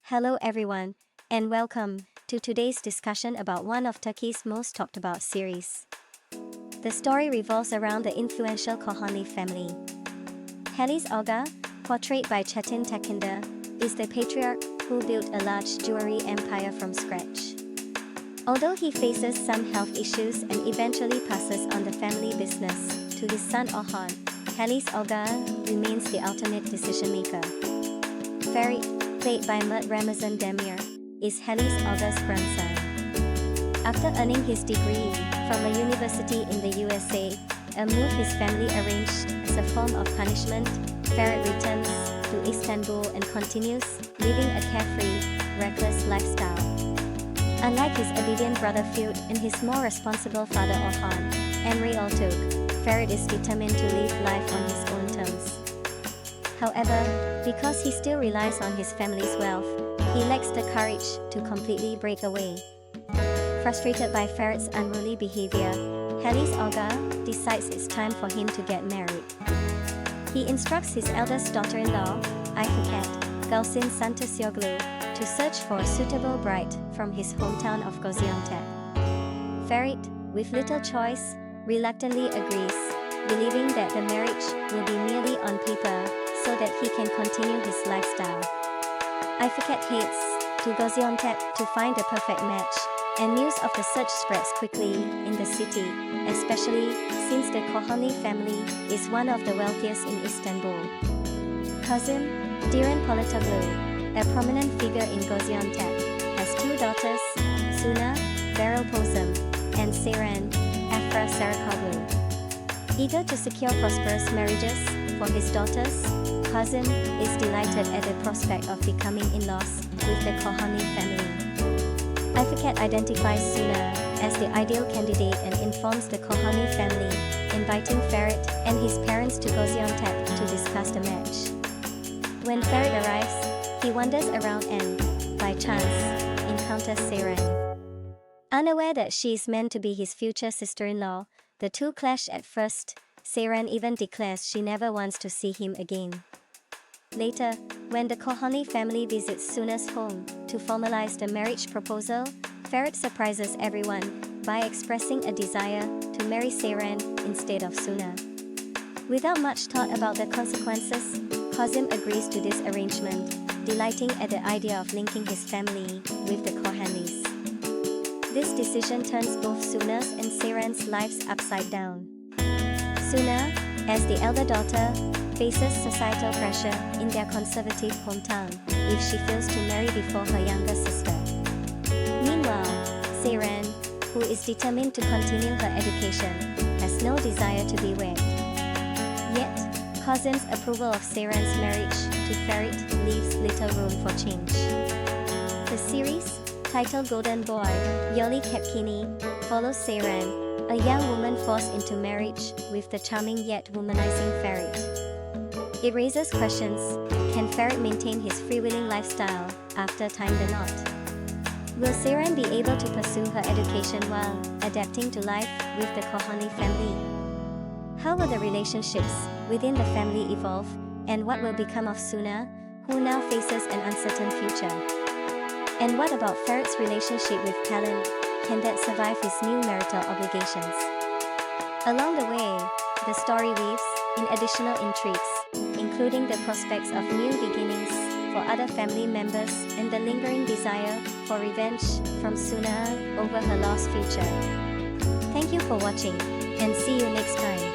Hello everyone, and welcome to today's discussion about one of Turkey's most talked about series. The story revolves around the influential Kohani family. Halis Aga, portrayed by Çetin Tekinder, is the patriarch who built a large jewelry empire from scratch. Although he faces some health issues and eventually passes on the family business to his son Orhan, Halis Aga remains the ultimate decision maker. Ferit, played by Mert Demir, is Halis Aga's grandson. After earning his degree from a university in the USA, a move his family arranged as a form of punishment, Ferit returns to Istanbul and continues living a carefree, reckless lifestyle. Unlike his obedient brother Ferit and his more responsible father Orhan, Emre Altug, Ferit is determined to live life on his own terms. However, because he still relies on his family's wealth, he lacks the courage to completely break away. Frustrated by Ferit's unruly behavior, Halis Aga decides it's time for him to get married. He instructs his eldest daughter-in-law, Ayfuket, Gülsin Santosyoglu, to search for a suitable bride from his hometown of Gaziantep. Ferit, with little choice, reluctantly agrees, believing that the marriage will be merely on paper so that he can continue his lifestyle. Ayfuket hates to Gaziantep to find a perfect match, and news of the search spreads quickly in the city, especially since the Kohani family is one of the wealthiest in Istanbul. Kazım, Diren Polatoglu, a prominent figure in Gaziantep, has two daughters, Suna, Beryl Pozum, and Seren, Afra Sarakoglu. Eager to secure prosperous marriages for his daughters, Kazım is delighted at the prospect of becoming in-laws with the Kohani family. Ayfuket identifies Suna as the ideal candidate and informs the Kohani family, inviting Ferit and his parents to Gaziantep to discuss the match. When Ferit arrives, he wanders around and, by chance, encounters Seren. Unaware that she is meant to be his future sister-in-law, the two clash at first. Seren even declares she never wants to see him again. Later, when the Kohani family visits Suna's home to formalize the marriage proposal, Ferit surprises everyone by expressing a desire to marry Seren instead of Suna. Without much thought about the consequences, Kazım agrees to this arrangement, delighting at the idea of linking his family with the Kohanis. This decision turns both Suna's and Seren's lives upside down. Suna, as the elder daughter, faces societal pressure in their conservative hometown if she fails to marry before her younger sister. Meanwhile, Seren, who is determined to continue her education, has no desire to be wed. Yet, Kazım's approval of Seren's marriage to Ferit leaves little room for change. The series, titled Golden Boy, Yoli Kepkini, follows Seren, a young woman forced into marriage with the charming yet womanizing Ferit. It raises questions: can Ferit maintain his freewheeling lifestyle after tying the knot? Will Seren be able to pursue her education while adapting to life with the Kohani family? How will the relationships within the family evolve, and what will become of Suna, who now faces an uncertain future? And what about Ferit's relationship with Kalin? Can that survive his new marital obligations? Along the way, the story weaves in additional intrigues, including the prospects of new beginnings for other family members and the lingering desire for revenge from Suna over her lost future. Thank you for watching, and see you next time.